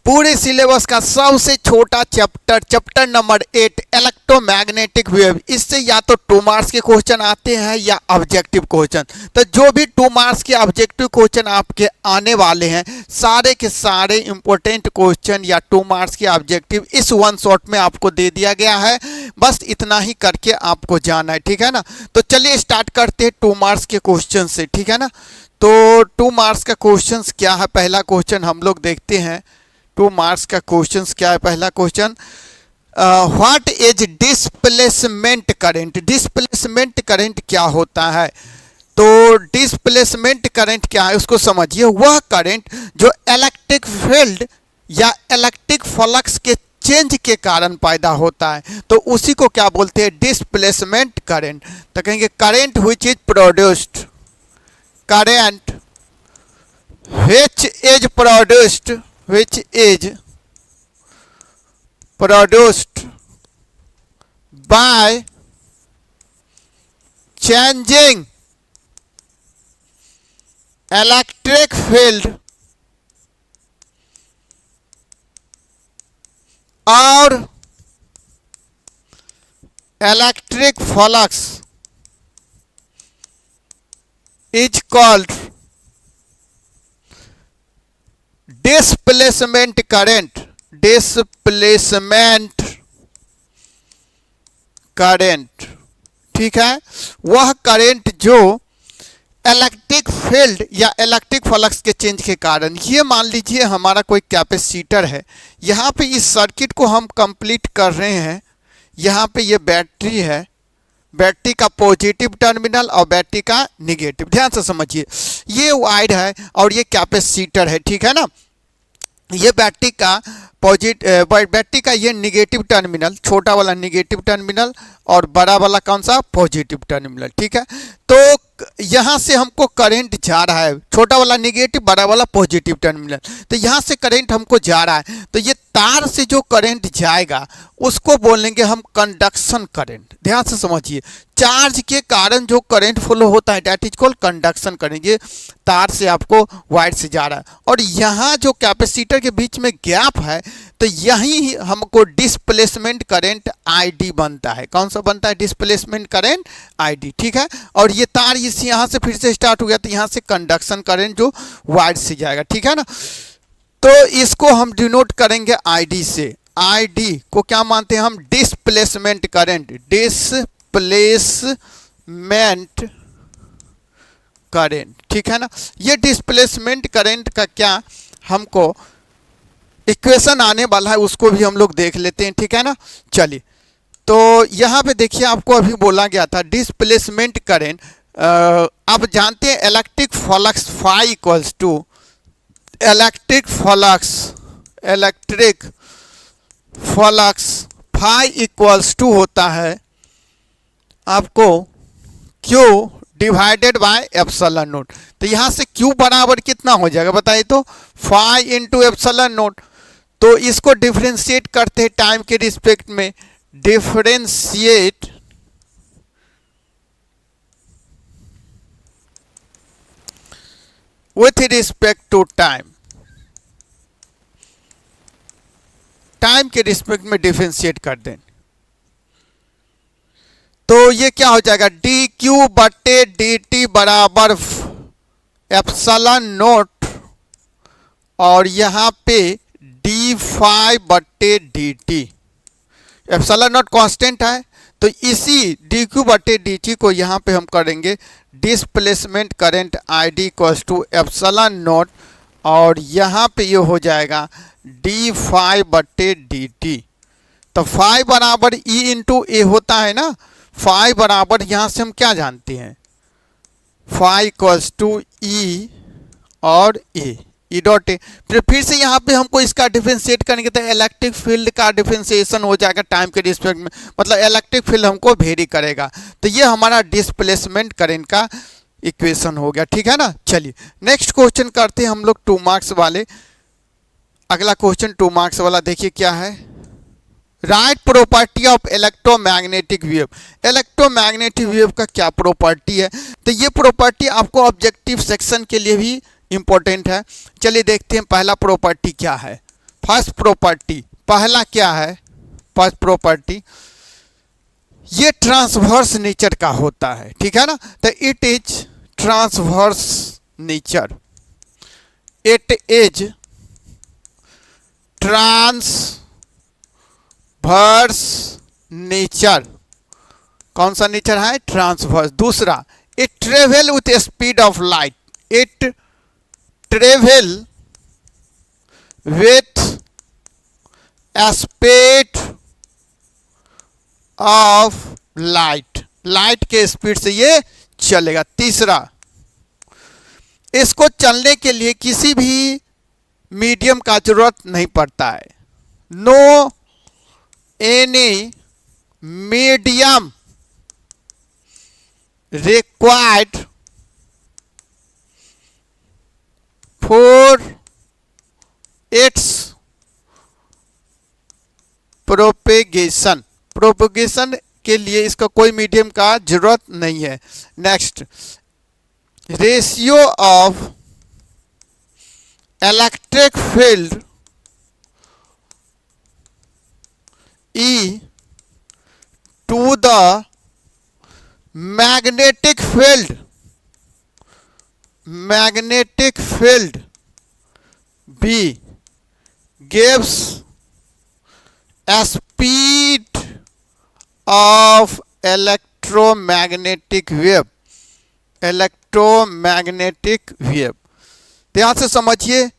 पूरे सिलेबस का सबसे छोटा chapter, chapter number 8 electromagnetic wave. इससे या तो 2 मार्क्स के क्वेश्चन आते हैं या ऑब्जेक्टिव क्वेश्चन। तो जो भी 2 मार्क्स के ऑब्जेक्टिव क्वेश्चन आपके आने वाले हैं, सारे के सारे इंपॉर्टेंट क्वेश्चन या 2 मार्क्स के ऑब्जेक्टिव इस वन शॉट में आपको दे दिया गया है। बस इतना ही करके आपको जाना है, ठीक है ना। तो चलिए स्टार्ट करते हैं 2 मार्क्स के क्वेश्चन से, ठीक है ना। तो 2 मार्क्स का क्वेश्चन क्या है, पहला क्वेश्चन हम लोग देखते हैं। 2 मार्क्स का क्वेश्चन क्या है, पहला question, what is displacement current. Displacement current क्या होता है? तो डिस्प्लेसमेंट करंट क्या है उसको समझिए। वह करंट जो इलेक्ट्रिक फील्ड या इलेक्ट्रिक फ्लक्स के चेंज के कारण पैदा होता है, तो उसी को क्या बोलते हैं, डिस्प्लेसमेंट करंट। तो कहेंगे current which is produced, current which is produced, which is produced by changing electric field or electric flux is called displacement current. Displacement current, ठीक है। वह करंट जो इलेक्ट्रिक फील्ड या इलेक्ट्रिक फ्लक्स के change के कारण, ये मान लीजिए हमारा कोई कैपेसिटर है, यहाँ पे इस सर्किट को हम कंप्लीट कर रहे हैं। यहाँ पे ये बैटरी है, बैटरी का पॉजिटिव टर्मिनल और बैटरी का निगेटिव, ध्यान से समझिए। ये वायर है और ये कैपेसिटर है, ठीक है ना। ये बैटरी का ये निगेटिव टर्मिनल, छोटा वाला निगेटिव टर्मिनल और बड़ा वाला कौन सा, पॉजिटिव टर्मिनल, ठीक है। तो यहाँ से हमको करंट जा रहा है, छोटा वाला निगेटिव, बड़ा वाला पॉजिटिव टर्मिनल। तो यहाँ से करंट हमको जा रहा है, तो ये तार से जो करंट जाएगा उसको बोलेंगे हम कंडक्शन करंट। ध्यान से समझिए, चार्ज के कारण जो करंट फ्लो होता है that is called conduction current. ये तार से आपको वायर से जा रहा है और यहाँ जो कैपेसिटर के बीच में गैप है, तो यही हमको डिस्प्लेसमेंट करंट आईडी बनता है। कौन सा बनता है, डिस्प्लेसमेंट करंट आईडी, ठीक है। और ये तार इस यहाँ से फिर से स्टार्ट हो गया, तो यहाँ से कंडक्शन करंट जो वायर से जाएगा, ठीक है ना। तो इसको हम डिनोट करेंगे आईडी से। आईडी को क्या मानते हैं हम, डिस्प्लेसमेंट करंट। डिस्प्लेसमेंट करंट, ठीक है ना। ये डिस्प्लेसमेंट करंट का क्या हमको इक्वेशन आने वाला है, उसको भी हम लोग देख लेते हैं, ठीक है ना। चलिए, तो यहाँ पे देखिए आपको अभी बोला गया था डिस्प्लेसमेंट करंट। आप जानते हैं electric flux phi equals to electric flux phi equals to होता है आपको Q divided by epsilon naught. तो यहाँ से Q बराबर कितना हो जाएगा बताइए तो, फाई इंटू एप्सिलॉन नोट। तो इसको डिफ्रेंशिएट करते हैं टाइम के रिस्पेक्ट में, differentiate with respect to time, time के रिस्पेक्ट में डिफ्रेंशिएट कर दें। तो ये क्या हो जाएगा, डी क्यू बटे डी टी बराबर एप्सिलॉन नोट, और यहाँ पे डी फाई बटे D T. Epsilon naught constant है, तो इसी डी क्यू बटे डी टी को यहाँ पे हम करेंगे displacement current I D equals to epsilon naught, और यहाँ पे ये हो जाएगा डी फाई बटे डी टी। तो फाई बराबर ई इंटू ए होता है ना। फाई बराबर यहाँ से हम क्या जानते हैं, फाई इक्वल्स टू ई और ए, ई डॉट ए। फिर से यहाँ पे हमको इसका डिफरेंशिएट करेंगे तो इलेक्ट्रिक फील्ड का डिफरेंशिएशन हो जाएगा टाइम के रिस्पेक्ट में, मतलब इलेक्ट्रिक फील्ड हमको वेरी करेगा। तो ये हमारा डिस्प्लेसमेंट करंट का इक्वेशन हो गया, ठीक है ना। चलिए नेक्स्ट क्वेश्चन करते हैं हम लोग 2 मार्क्स वाले। अगला क्वेश्चन 2 मार्क्स वाला देखिए क्या है, write property of electromagnetic wave. Electromagnetic wave का क्या प्रॉपर्टी है, तो ये प्रॉपर्टी आपको ऑब्जेक्टिव सेक्शन के लिए भी इंपॉर्टेंट है। चलिए देखते हैं पहला प्रॉपर्टी क्या है। फर्स्ट प्रॉपर्टी, पहला क्या है फर्स्ट प्रॉपर्टी, ये ट्रांसवर्स नेचर का होता है, ठीक है ना। तो it is transverse nature, it is transverse nature, कौन सा नेचर है, ट्रांसवर्स। दूसरा, it travel with speed of light, it travel with speed of light, light के स्पीड से ये चलेगा। तीसरा, इसको चलने के लिए किसी भी मीडियम का जरूरत नहीं पड़ता है, no any medium required for its propagation, propagation के लिए इसका कोई मीडियम का जरूरत नहीं है। Next, ratio of electric field E to the magnetic field, magnetic field B gives speed of electromagnetic wave, electromagnetic wave. ध्यान से समझिए,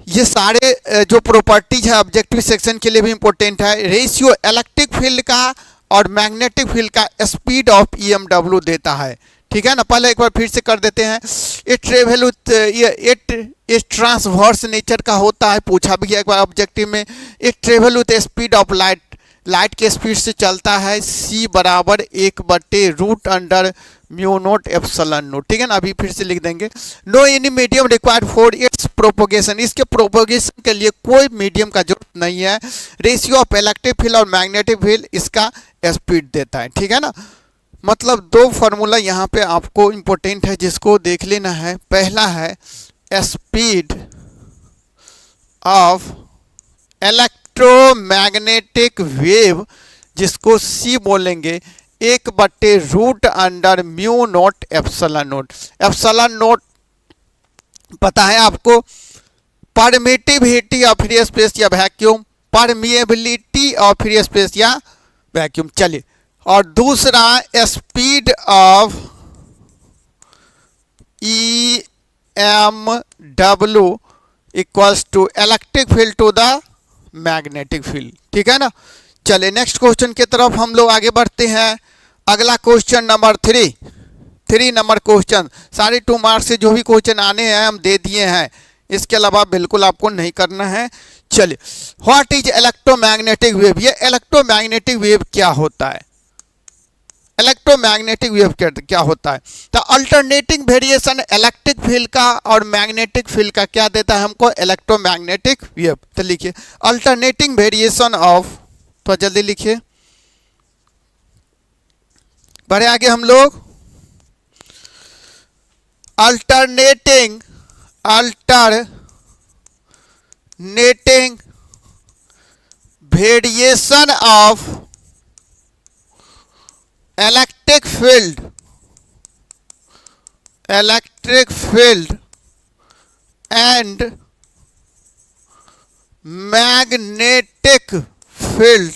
ये सारे जो प्रॉपर्टीज है ऑब्जेक्टिव सेक्शन के लिए भी इंपॉर्टेंट है। रेशियो इलेक्ट्रिक फील्ड का और मैग्नेटिक फील्ड का स्पीड ऑफ EMW देता है, ठीक है ना। पहले एक बार फिर से कर देते हैं। It travel with, it transverse nature का होता है, पूछा भी है एक बार ऑब्जेक्टिव में। It travel with speed of light, light के स्पीड से चलता है। C बराबर 1/√अंडर म्यू नोट एप्सिलॉन नोट, ठीक है ना। अभी फिर से लिख देंगे। No any medium required for its propagation, इसके प्रोपोगेशन के लिए कोई मीडियम का जरूरत नहीं है। रेशियो ऑफ इलेक्ट्रिक फील्ड और मैग्नेटिक फील्ड इसका स्पीड देता है, ठीक है ना। मतलब दो फार्मूला यहाँ पे आपको इम्पोर्टेंट है जिसको देख लेना है। पहला है स्पीड ऑफ इलेक्ट्रोमैग्नेटिक वेव, जिसको C बोलेंगे 1/√अंडर mu naught epsilon naught. Epsilon naught पता है आपको, परमिटिविटी ऑफ फ्री स्पेस या vacuum, permeability of free space या वैक्यूम। चलिए, और दूसरा speed of EMW equals to electric field to the magnetic field, ठीक है ना। चलिए नेक्स्ट क्वेश्चन की तरफ हम लोग आगे बढ़ते हैं। अगला क्वेश्चन नंबर 3 नंबर क्वेश्चन, सारे 2 मार्क्स से जो भी क्वेश्चन आने हैं हम दे दिए हैं, इसके अलावा बिल्कुल आपको नहीं करना है। चलिए, व्हाट इज इलेक्ट्रोमैग्नेटिक वेव, ये इलेक्ट्रोमैग्नेटिक वेव क्या होता है, इलेक्ट्रोमैग्नेटिक वेव क्या होता है। तो अल्टरनेटिंग वेरिएशन इलेक्ट्रिक फील्ड का और मैग्नेटिक फील्ड का क्या देता है हमको, इलेक्ट्रोमैग्नेटिक वेव। तो लिखिए अल्टरनेटिंग वेरिएशन ऑफ, तो जल्दी लिखिए, बढ़े आगे हम लोग। Alternating variation of electric field and magnetic field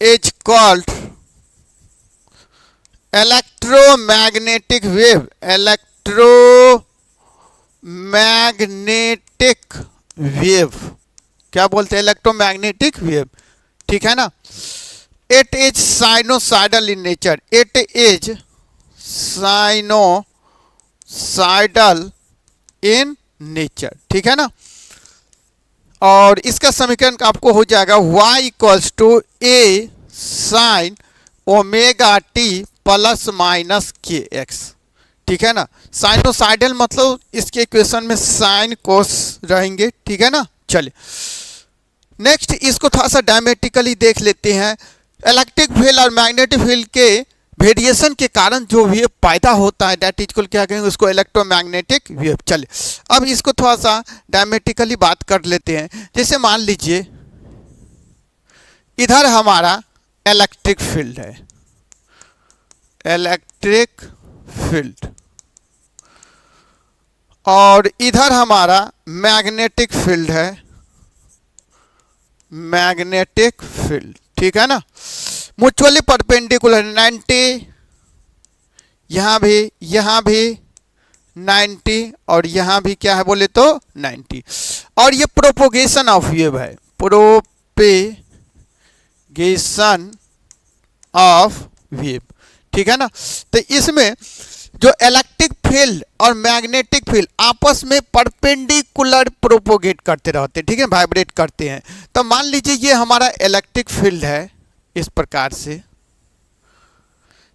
is called electromagnetic wave, electromagnetic wave क्या बोलते हैं, इलेक्ट्रोमैग्नेटिक वेव, ठीक है ना। It is sinusoidal in nature, it is sinusoidal in nature, ठीक है ना। और इसका समीकरण आपको हो जाएगा y equals to a sine omega T plus minus K X, ठीक है ना। साइनोसाइडल मतलब इसके इक्वेशन में साइन कोस रहेंगे, ठीक है ना। चलिए नेक्स्ट इसको थोड़ा सा डायमेट्रिकली देख लेते हैं। इलेक्ट्रिक फील्ड और मैग्नेटिक फील्ड के वेरिएशन के कारण जो वेव पैदा होता है दैट इज को क्या कहेंगे, उसको इलेक्ट्रोमैग्नेटिक वेव। चले अब इसको थोड़ा सा डायमेट्रिकली बात कर लेते हैं। जैसे मान लीजिए इधर हमारा इलेक्ट्रिक फील्ड है, इलेक्ट्रिक फील्ड, और इधर हमारा मैग्नेटिक फील्ड है, मैग्नेटिक फील्ड, ठीक है ना। म्यूचुअली परपेंडिकुलर 90, यहाँ भी 90 और यहाँ भी क्या है बोले तो 90, और ये प्रोपोगेशन ऑफ वेव है, प्रोपेगेशन ऑफ वेव, ठीक है ना। तो इसमें जो इलेक्ट्रिक फील्ड और मैग्नेटिक फील्ड आपस में परपेंडिकुलर प्रोपोगेट करते रहते हैं, ठीक है, वाइब्रेट करते हैं। तो मान लीजिए ये हमारा इलेक्ट्रिक फील्ड है इस प्रकार से,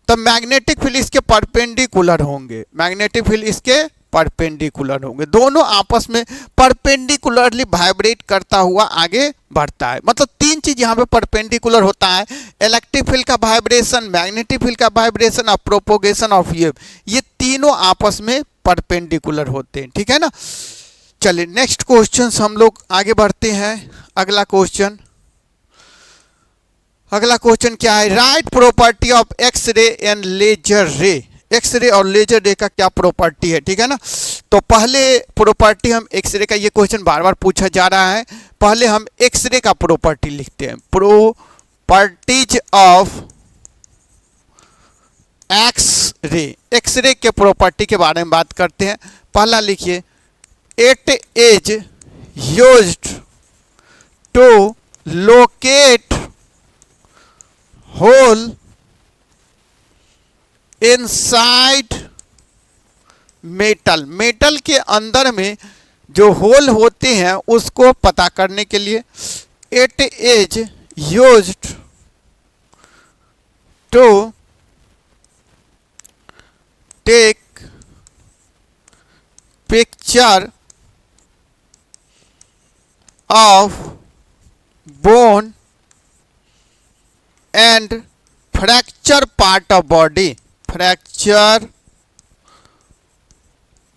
तो मैग्नेटिक फील्ड इसके परपेंडिकुलर होंगे, मैग्नेटिक फील्ड इसके परपेंडिकुलर होंगे, दोनों आपस में परपेंडिकुलरली वाइब्रेट करता हुआ आगे बढ़ता है। मतलब तीन चीज यहाँ पे परपेंडिकुलर होता है, इलेक्ट्रिक फील्ड का वाइब्रेशन, मैग्नेटिक फील्ड का वाइब्रेशन और प्रोपोगेशन ऑफ वेव, ये तीनों आपस में परपेंडिकुलर होते हैं, ठीक है ना। चलिए नेक्स्ट क्वेश्चन हम लोग आगे बढ़ते हैं। अगला क्वेश्चन क्या है, write property of X ray and laser ray. X ray और लेजर रे का क्या प्रॉपर्टी है, ठीक है ना। तो पहले प्रॉपर्टी हम एक्सरे का, ये क्वेश्चन बार बार पूछा जा रहा है, पहले हम एक्सरे का प्रॉपर्टी लिखते हैं। प्रॉपर्टीज ऑफ एक्सरे, एक्सरे के प्रॉपर्टी के बारे में बात करते हैं। पहला लिखिए, it is used to locate hole inside metal, metal के अंदर में जो होल होते हैं उसको पता करने के लिए। It is used to take picture of bone and fracture part of body, fracture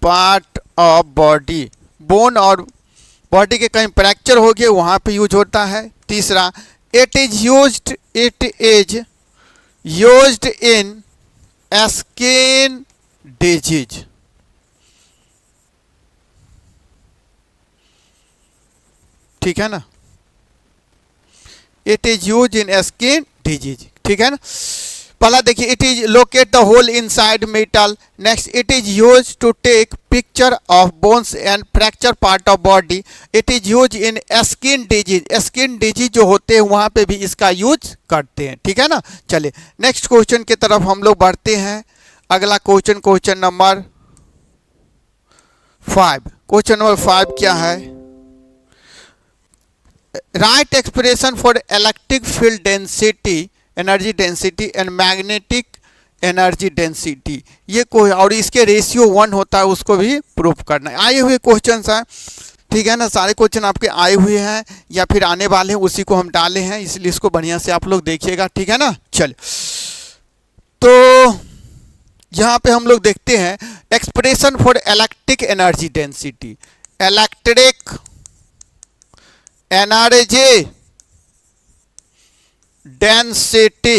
part of body, bone और बॉडी के कहीं फ्रैक्चर हो गए वहाँ पे यूज होता है। तीसरा, it is used in skin disease, ठीक है ना, it is use in skin disease, ठीक है ना। पहला देखिए, it is locate the hole inside metal. Next, it is use to take picture of bones and fracture part of body. It is use in skin disease, skin disease जो होते हैं वहां पे भी इसका यूज करते हैं, ठीक है ना। चलिए नेक्स्ट क्वेश्चन की तरफ हम लोग बढ़ते हैं। अगला क्वेश्चन नंबर 5। क्वेश्चन नंबर 5 क्या है, right expression for electric field density, energy density and magnetic energy density. ये कोई और इसके रेशियो 1 होता है, उसको भी प्रूफ करना है। आए हुए क्वेश्चंस हैं, ठीक है ना, सारे क्वेश्चन आपके आए हुए हैं या फिर आने वाले हैं, उसी को हम डाले हैं, इसलिए इसको बढ़िया से आप लोग देखिएगा, ठीक है ना। चलिए तो यहाँ पे हम लोग देखते हैं expression for electric energy density. Electric energy density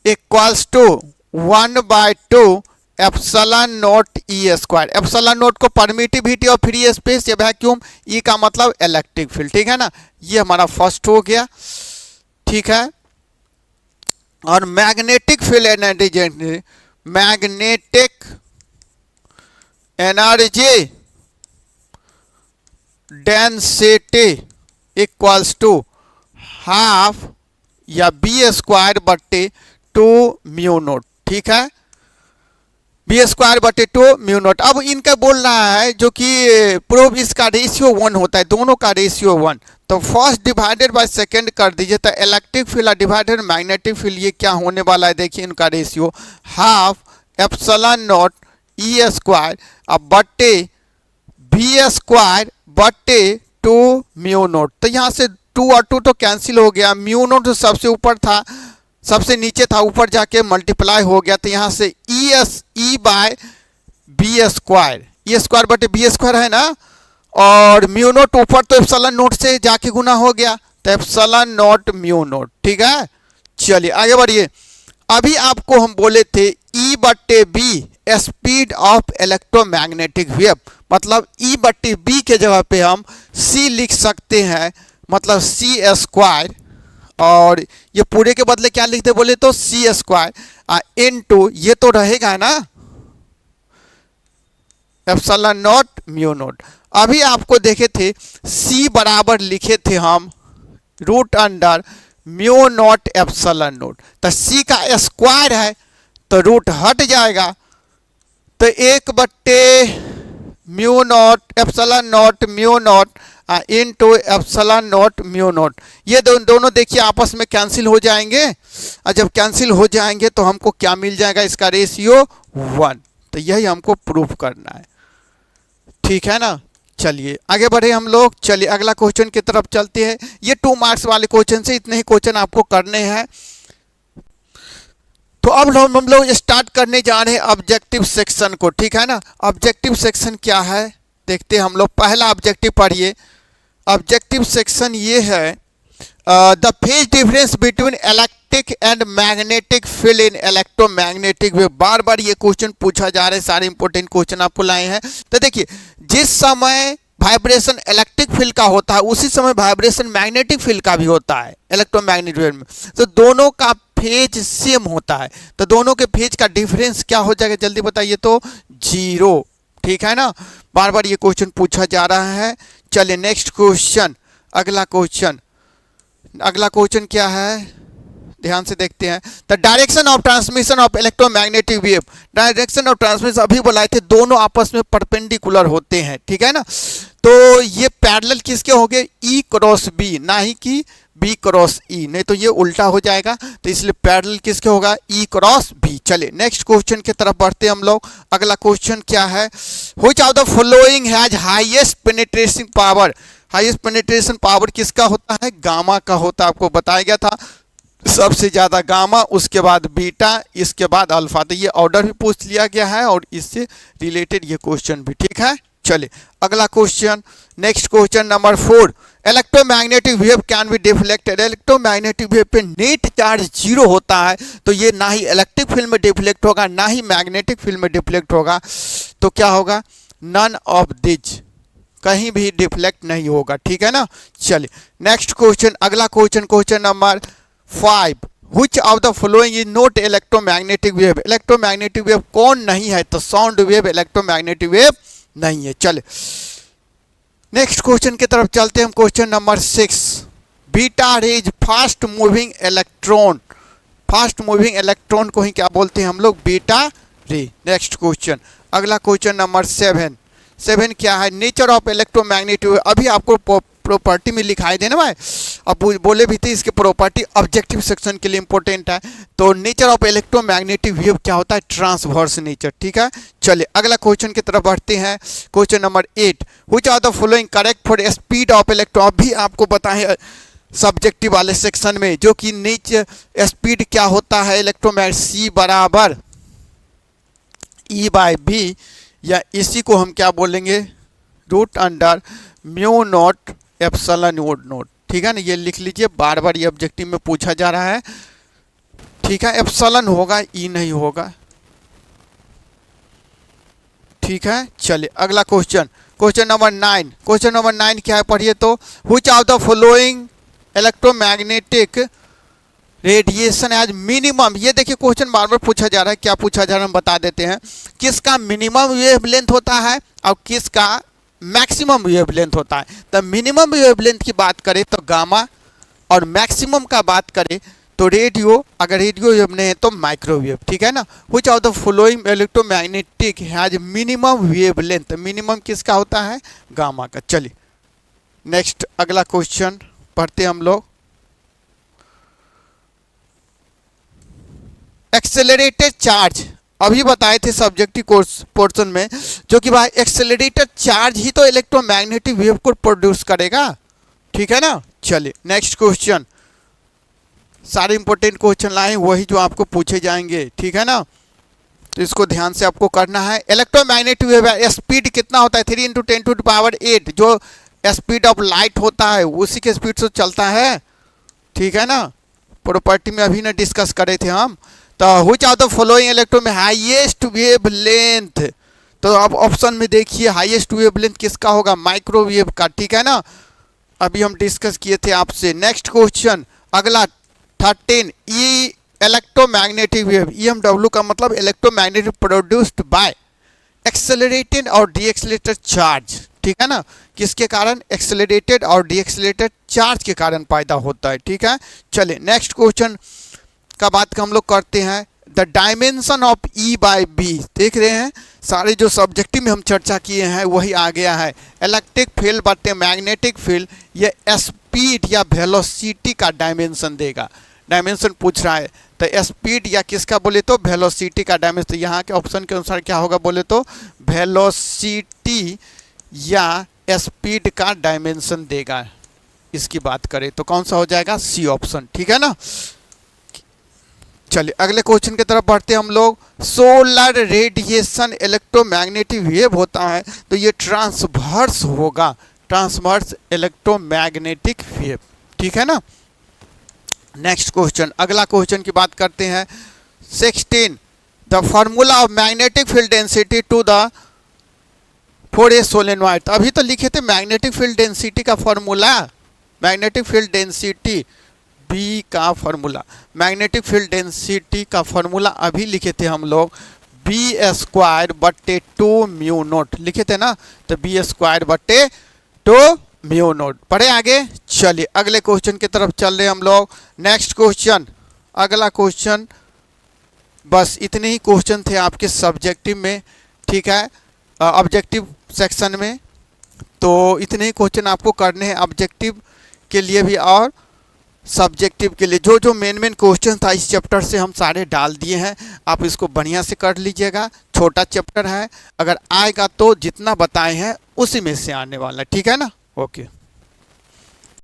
equals to 1/2 epsilon naught E square. Epsilon naught को परमिटिविटी और फ्री स्पेस या वैक्यूम, ई का मतलब इलेक्ट्रिक फील्ड, ठीक है ना। ये हमारा फर्स्ट हो गया, ठीक है। और magnetic field energy, magnetic energy density equals to half या बी स्क्वायर बट्टे 2 म्यू नोट, ठीक है, बी स्क्वायर बटे 2 म्यू नोट। अब इनका बोल रहा है जो कि प्रूफ इसका रेशियो 1 होता है, दोनों का रेशियो 1, तो फर्स्ट डिवाइडेड बाय सेकंड कर दीजिए, तो electric field divided magnetic field, ये क्या होने वाला है देखिए, इनका ratio half epsilon naught E square अब बट्टे बी स्क्वायर बट्टे 2 म्यू नोट। तो यहाँ से 2 और 2 तो कैंसिल हो गया, म्यू नोट सबसे ऊपर था, सबसे नीचे था, ऊपर जाके मल्टीप्लाई हो गया, तो यहाँ से E by B square, E square बटे बी स्क्वायर है ना, और म्यू नोट ऊपर तो एप्सिलॉन नोट से जाके गुना हो गया, तो एप्सिलॉन नोट म्यू नोट। ठीक है, चलिए आगे बढ़िए। अभी आपको हम बोले थे ई बटे B speed of electromagnetic wave, मतलब ई बटे बी के जगह पे हम सी लिख सकते हैं, मतलब सी स्क्वायर, और ये पूरे के बदले क्या लिखते बोले तो सी स्क्वायर इनटू ये तो रहेगा ना एप्सिलॉन नॉट म्यू नॉट। अभी आपको देखे थे सी बराबर लिखे थे हम root under mu naught epsilon naught, तो सी का स्क्वायर है तो रूट हट जाएगा, तो 1/म्यू naught epsilon naught mu naught into epsilon naught mu naught. ये दोनों देखिए आपस में कैंसिल हो जाएंगे, और जब कैंसिल हो जाएंगे तो हमको क्या मिल जाएगा, इसका रेशियो 1। तो यही हमको प्रूफ करना है, ठीक है ना। चलिए आगे बढ़े हम लोग, चलिए अगला क्वेश्चन की तरफ चलते हैं। ये 2 मार्क्स वाले क्वेश्चन से इतने ही क्वेश्चन आपको करने हैं। तो अब हम लोग स्टार्ट करने जा रहे हैं ऑब्जेक्टिव सेक्शन को, ठीक है ना। ऑब्जेक्टिव सेक्शन क्या है देखते हैं हम लोग। पहला ऑब्जेक्टिव पढ़िए। ऑब्जेक्टिव सेक्शन ये है the phase difference between electric and magnetic field in electromagnetic wave. बार बार ये क्वेश्चन पूछा जा रहा है, सारे इंपॉर्टेंट क्वेश्चन आपको लाए हैं। तो देखिए जिस समय वाइब्रेशन इलेक्ट्रिक फील्ड का होता है उसी समय वाइब्रेशन मैग्नेटिक फील्ड का भी होता है इलेक्ट्रोमैग्नेटिक वेव में, तो दोनों का फेज सेम होता है, तो दोनों के फेज का डिफरेंस क्या हो जाएगा जल्दी बताइए तो 0, ठीक है ना। बार बार ये क्वेश्चन पूछा जा रहा है। चलिए नेक्स्ट क्वेश्चन, अगला क्वेश्चन क्या है ध्यान से देखते हैं। The direction of transmission of electromagnetic wave, direction of transmission अभी बोलाए थे दोनों आपस में परपेंडिकुलर होते हैं, ठीक है ना। तो ये पैरेलल किसके हो गए, ई क्रॉस बी, ना ही कि बी क्रॉस ई, नहीं तो ये उल्टा हो जाएगा, तो इसलिए पैरेलल किसके होगा, ई क्रॉस बी। चलिए नेक्स्ट क्वेश्चन की तरफ बढ़ते हैं हम लोग। अगला क्वेश्चन क्या है, which of the following has highest penetration power. Highest penetration power किसका होता है, गामा का होता है, आपको बताया गया था। सबसे ज़्यादा गामा, उसके बाद बीटा, इसके बाद अल्फा। तो ये ऑर्डर भी पूछ लिया गया है और इससे रिलेटेड ये क्वेश्चन भी, ठीक है। चलिए अगला question, next question number 4। Electromagnetic wave can be deflected. Electromagnetic wave पे नेट चार्ज 0 होता है, तो ये ना ही इलेक्ट्रिक फील्ड में डिफ्लेक्ट होगा ना ही मैग्नेटिक फील्ड में डिफ्लेक्ट होगा, तो क्या होगा, नन ऑफ दिस, कहीं भी डिफ्लेक्ट नहीं होगा, ठीक है ना। चलिए नेक्स्ट क्वेश्चन, अगला question number 5। Which of the following is not electromagnetic wave? Electromagnetic wave कौन नहीं है, तो साउंड वेव इलेक्ट्रोमैग्नेटिक वेव नहीं है। चले नेक्स्ट क्वेश्चन की तरफ चलते हैं हम। Question number 6। बीटा रे is fast moving electron. Fast moving electron को ही क्या बोलते हैं हम लोग, बीटा रे। नेक्स्ट क्वेश्चन, अगला क्वेश्चन नंबर 7 क्या है, नेचर ऑफ इलेक्ट्रोमैग्नेटिक वेव। अभी आपको प्रॉपर्टी में लिखाई देना भाई, अब बोले भी थे इसके प्रॉपर्टी ऑब्जेक्टिव सेक्शन के लिए इंपॉर्टेंट है। तो नेचर ऑफ इलेक्ट्रोमैग्नेटिक वेव क्या होता है, ट्रांसवर्स नेचर, ठीक है। चलिए अगला क्वेश्चन की तरफ बढ़ते हैं। Question number 8। Which are the following correct for speed of electron. अभी आपको बताएं सब्जेक्टिव वाले सेक्शन में, जो कि नेचर स्पीड क्या होता है इलेक्ट्रोमैग्नेटिक, सी बराबर ई बाय बी, या इसी को हम क्या बोलेंगे, root under mu naught epsilon naught, ठीक है ना। ये लिख लीजिए, बार बार ये ऑब्जेक्टिव में पूछा जा रहा है, ठीक है। एप्सिलॉन होगा, ई नहीं होगा, ठीक है। चलिए अगला क्वेश्चन नंबर 9। क्वेश्चन नंबर 9 क्या है पढ़िए तो, which of the following electromagnetic radiation as minimum. ये देखिए क्वेश्चन बार बार पूछा जा रहा है, क्या पूछा जा रहा है हम बता देते हैं। किसका मिनिमम वेवलेंथ होता है और किसका मैक्सिमम वेवलेंथ होता है। तो मिनिमम वेवलेंथ की बात करें तो गामा, और मैक्सिमम का बात करें तो रेडियो, अगर रेडियो वेव नहीं है तो माइक्रोवेव, ठीक है ना। Which of the following electromagnetic has minimum wavelength. Minimum किसका होता है, गामा का। चलिए नेक्स्ट अगला क्वेश्चन पढ़ते हम लोग। एक्सेलरेटेड चार्ज, अभी बताए थे सब्जेक्टिव कोर्स पोर्शन में, जो कि भाई एक्सेलरेटेड चार्ज ही तो इलेक्ट्रोमैग्नेटिक वेव को प्रोड्यूस करेगा, ठीक है ना। चलिए नेक्स्ट क्वेश्चन सारे इंपॉर्टेंट क्वेश्चन लाए वही जो आपको पूछे जाएंगे, ठीक है ना। तो इसको ध्यान से आपको करना है। इलेक्ट्रोमैग्नेटिक वेव है, स्पीड कितना होता है 3 इंटू 10 टू द पावर 8, जो स्पीड ऑफ लाइट होता है उसी के स्पीड से चलता है, ठीक है ना। प्रॉपर्टी में अभी ना डिस्कस करे थे हम। तो which of the following electro में हाईएस्ट वेव लेंथ, तो अब ऑप्शन में देखिए हाईएस्ट वेव लेंथ किसका होगा, माइक्रोवेव का, ठीक है ना। अभी हम डिस्कस किए थे आपसे। नेक्स्ट क्वेश्चन अगला 13, ई इलेक्ट्रोमैग्नेटिक वेव, EMW का मतलब इलेक्ट्रोमैग्नेटिक प्रोड्यूस्ड बाय एक्सेलरेटेड और डीएक्सेलरेटेड चार्ज, ठीक है ना। किसके कारण, एक्सेलरेटेड और डीएक्सेलरेटेड चार्ज के कारण पैदा होता है, ठीक है। चलिए नेक्स्ट क्वेश्चन का बात हम लोग करते हैं। The dimension of E by B, देख रहे हैं सारे जो सब्जेक्टिव में हम चर्चा किए हैं वही आ गया है। इलेक्ट्रिक फील्ड बटे मैग्नेटिक फील्ड, ये स्पीड या वेलोसिटी का डायमेंशन देगा। डायमेंशन पूछ रहा है तो स्पीड या किसका बोले तो वेलोसिटी का डायमेंशन। तो यहाँ के ऑप्शन के अनुसार क्या होगा बोले तो वेलोसिटी या स्पीड का डायमेंशन देगा। इसकी बात करें तो कौन सा हो जाएगा, सी ऑप्शन, ठीक है ना। चलिए अगले क्वेश्चन की तरफ बढ़ते हैं हम लोग। सोलर रेडिएशन इलेक्ट्रोमैग्नेटिक वेव होता है तो ये ट्रांसवर्स होगा, ट्रांसवर्स इलेक्ट्रोमैग्नेटिक वेव, ठीक है ना। नेक्स्ट क्वेश्चन, अगला क्वेश्चन की बात करते हैं। 16, the formula of magnetic field density to the for a solenoid. तो अभी तो लिखे थे मैग्नेटिक फील्ड डेंसिटी का formula, magnetic field density B का फॉर्मूला, मैग्नेटिक फील्ड डेंसिटी का फॉर्मूला अभी लिखे थे हम लोग B² बट्टे 2 म्यू नोट लिखे थे ना। तो B² बट्टे 2 म्यू नोट। पढ़े आगे, चलिए अगले क्वेश्चन की तरफ चल रहे हम लोग। नेक्स्ट क्वेश्चन, अगला क्वेश्चन, बस इतने ही क्वेश्चन थे आपके सब्जेक्टिव में, ठीक है, ऑब्जेक्टिव सेक्शन में। तो इतने ही क्वेश्चन आपको करने हैं ऑब्जेक्टिव के लिए भी और सब्जेक्टिव के लिए। जो जो मेन क्वेश्चन था इस चैप्टर से हम सारे डाल दिए हैं, आप इसको बढ़िया से कर लीजिएगा। छोटा चैप्टर है, अगर आएगा तो जितना बताए हैं उसी में से आने वाला है, ठीक है ना। ओके।